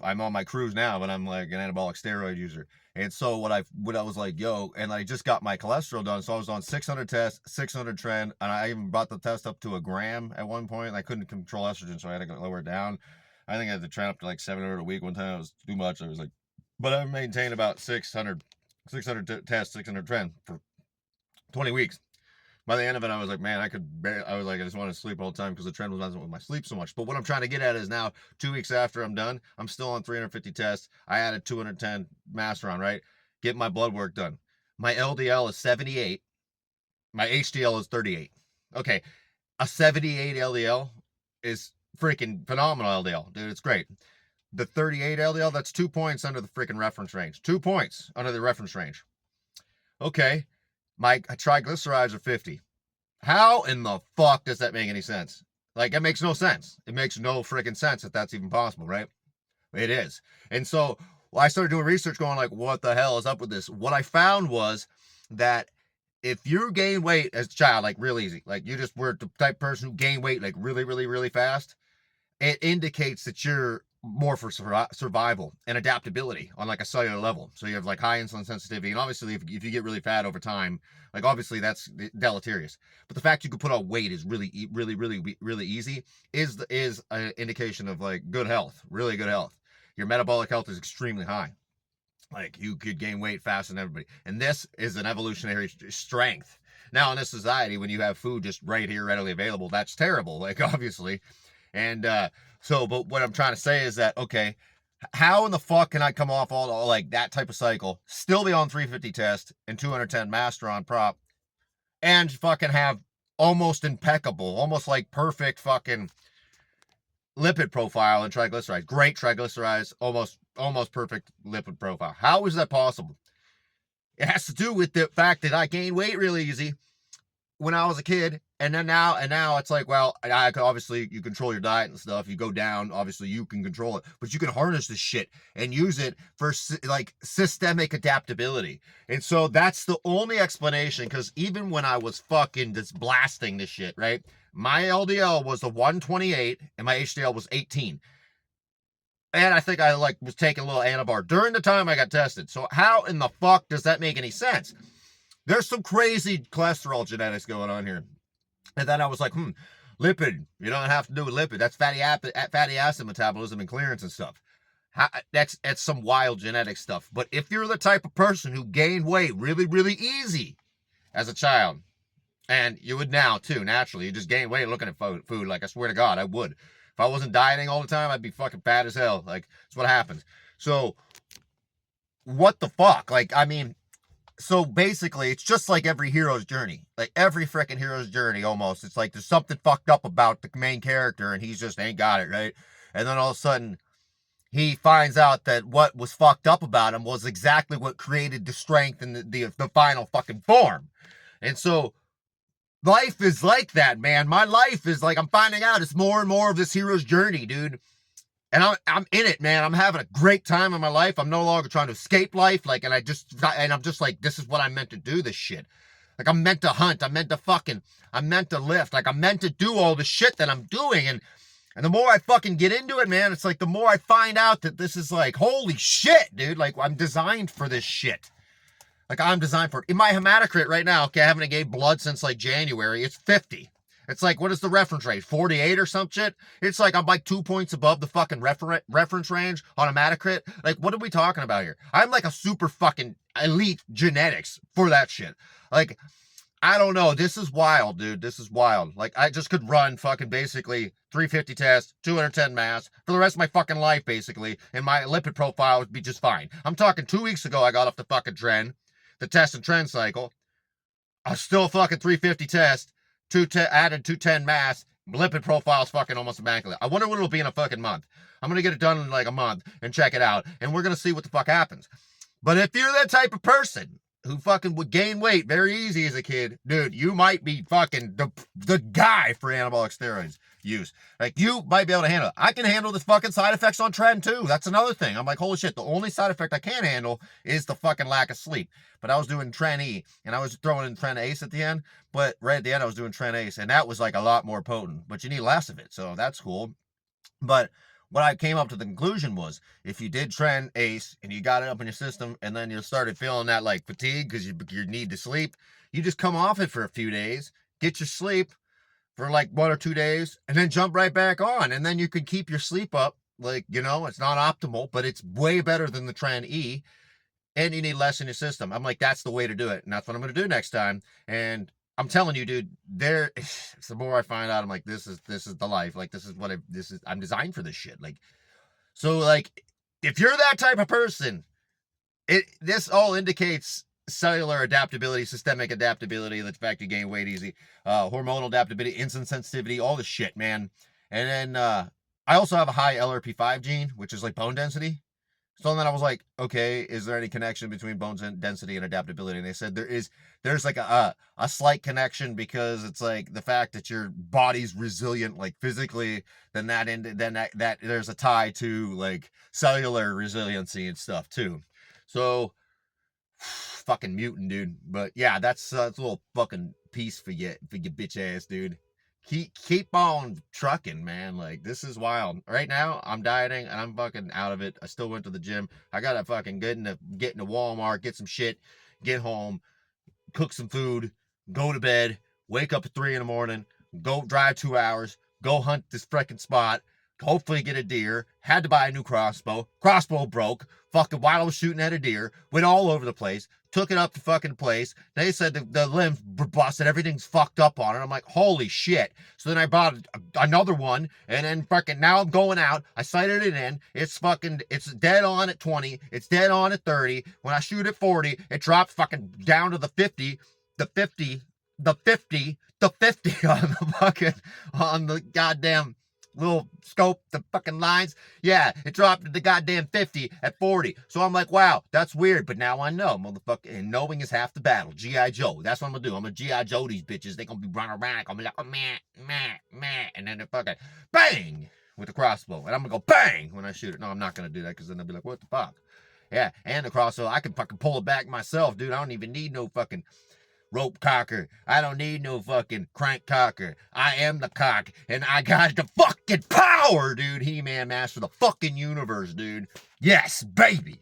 I'm on my cruise now, but I'm like an anabolic steroid user. And so what I was like, yo, and I just got my cholesterol done. So I was on 600 tests, 600 trend, and I even brought the test up to a gram at one point. I couldn't control estrogen, so I had to lower it down. I think I had to trend up to like 700 a week one time. It was too much. I was like, but I maintained about 600 tests, 600 trend for 20 weeks. By the end of it, I was like, man, I was like, I just wanted to sleep all the time because the trend was messing with my sleep so much. But what I'm trying to get at is now, 2 weeks after I'm done, I'm still on 350 tests. I added 210 masteron, right? Get my blood work done. My LDL is 78. My HDL is 38. Okay, a 78 LDL is freaking phenomenal LDL, dude. It's great. The 38 LDL, that's 2 points under the freaking reference range. 2 points under the reference range. Okay, my triglycerides are 50. How in the fuck does that make any sense? Like, it makes no sense. It makes no freaking sense if that's even possible, right? It is. And so I started doing research going like, what the hell is up with this? What I found was that if you gain weight as a child, like real easy, like you just were the type of person who gain weight like really, really, really fast, it indicates that you're more for survival and adaptability on like a cellular level. So you have like high insulin sensitivity, and obviously if you get really fat over time, like obviously that's deleterious. But the fact you can put on weight is really, really, really, really easy is an indication of like good health, really good health. Your metabolic health is extremely high. Like you could gain weight faster than everybody, and this is an evolutionary strength. Now in this society, when you have food just right here readily available, that's terrible. Like obviously, and but what I'm trying to say is that, okay, how in the fuck can I come off all like that type of cycle, still be on 350 test and 210 master on prop, and fucking have almost impeccable, almost like perfect fucking lipid profile and triglycerides, great triglycerides, almost perfect lipid profile? How is that possible? It has to do with the fact that I gained weight really easy when I was a kid, and now it's like, well, obviously you control your diet and stuff. You go down, obviously you can control it, but you can harness this shit and use it for like systemic adaptability. And so that's the only explanation. Because even when I was fucking just blasting this shit, right, my LDL was the 128 and my HDL was 18. And I think I like was taking a little anabar during the time I got tested. So how in the fuck does that make any sense? There's some crazy cholesterol genetics going on here. And then I was like, lipid. You don't have to do with lipid. That's fatty acid metabolism and clearance and stuff. That's some wild genetic stuff. But if you're the type of person who gained weight really, really easy as a child, and you would now too, naturally, you just gain weight looking at food. Like, I swear to God, I would. If I wasn't dieting all the time, I'd be fucking fat as hell. Like, that's what happens. So, what the fuck? Like, I mean, so basically, it's just like every hero's journey. Like every freaking hero's journey, almost. It's like there's something fucked up about the main character, and he's just ain't got it, right? And then all of a sudden, he finds out that what was fucked up about him was exactly what created the strength and the final fucking form. And so, life is like that, man. My life is like, I'm finding out it's more and more of this hero's journey, dude. And I'm in it, man. I'm having a great time in my life. I'm no longer trying to escape life. Like, and I'm just like, this is what I'm meant to do, this shit. Like, I'm meant to hunt. I'm meant to lift. Like, I'm meant to do all the shit that I'm doing. And the more I fucking get into it, man, it's like the more I find out that this is like, holy shit, dude. Like, I'm designed for this shit. Like, I'm designed for it. In my hematocrit right now, okay, I haven't gave blood since like January. It's 50. It's like, what is the reference rate? 48 or some shit? It's like I'm like 2 points above the fucking reference range on hematocrit. Like, what are we talking about here? I'm like a super fucking elite genetics for that shit. Like, I don't know. This is wild, dude. This is wild. Like, I just could run fucking basically 350 tests, 210 mass for the rest of my fucking life, basically, and my lipid profile would be just fine. I'm talking 2 weeks ago, I got off the fucking trend, the test and trend cycle. I still fucking 350 test. Added 210 mass, lipid profile's fucking almost immaculate. I wonder what it'll be in a fucking month. I'm gonna get it done in like a month and check it out, and we're gonna see what the fuck happens. But if you're that type of person who fucking would gain weight very easy as a kid, dude, you might be fucking the guy for anabolic steroids use. Like, you might be able to handle it. I can handle the fucking side effects on trend too. That's another thing. I'm like, holy shit, the only side effect I can't handle is the fucking lack of sleep. But I was doing Tren E, and I was throwing in Tren Ace at the end, but right at the end I was doing Tren Ace, and that was like a lot more potent, but you need less of it, so that's cool. But what I came up to the conclusion was, if you did trend ace and you got it up in your system and then you started feeling that like fatigue because you need to sleep, you just come off it for a few days, get your sleep for like 1 or 2 days, and then jump right back on. And then you could keep your sleep up. Like, it's not optimal, but it's way better than the Tren E, and you need less in your system. I'm like, that's the way to do it. And that's what I'm going to do next time. And I'm telling you, dude, the more I find out, I'm like, this is the life. Like, I'm designed for this shit. Like, so like, if you're that type of person, this all indicates cellular adaptability, systemic adaptability, the fact you gain weight easy, hormonal adaptability, insulin sensitivity, all this shit, man. And then I also have a high LRP5 gene, which is like bone density. So then I was like, okay, is there any connection between bone density and adaptability? And they said there's like a slight connection, because it's like the fact that your body's resilient, like physically, then that there's a tie to like cellular resiliency and stuff too. So fucking mutant, dude. But yeah, that's a little fucking piece for you bitch ass, dude. Keep on trucking, man. Like, this is wild. Right now, I'm dieting and I'm fucking out of it. I still went to the gym. I gotta fucking get into Walmart, get some shit, get home, cook some food, go to bed, wake up at 3 in the morning, go drive 2 hours, go hunt this freaking spot, hopefully get a deer. Had to buy a new crossbow. Crossbow broke. Fucking while I was shooting at a deer. Went all over the place. Took it up to fucking place. They said the limbs busted. Everything's fucked up on it. I'm like, holy shit. So then I bought another one. And then fucking now I'm going out. I sighted it in. It's dead on at 20. It's dead on at 30. When I shoot at 40, it drops fucking down to the 50 on the goddamn little scope, the fucking lines. Yeah, it dropped to the goddamn 50 at 40. So I'm like, wow, that's weird. But now I know, motherfucker. And knowing is half the battle. G.I. Joe. That's what I'm gonna do. I'm gonna G.I. Joe these bitches. They gonna be running around. I'm gonna be like, oh, man. And then they're fucking bang with the crossbow. And I'm gonna go bang when I shoot it. No, I'm not gonna do that, because then they'll be like, what the fuck? Yeah, and the crossbow, I can fucking pull it back myself, dude. I don't even need no fucking rope cocker. I don't need no fucking crank cocker. I am the cock, and I got the fucking power, dude. He-Man, master of the fucking universe, dude. Yes, baby.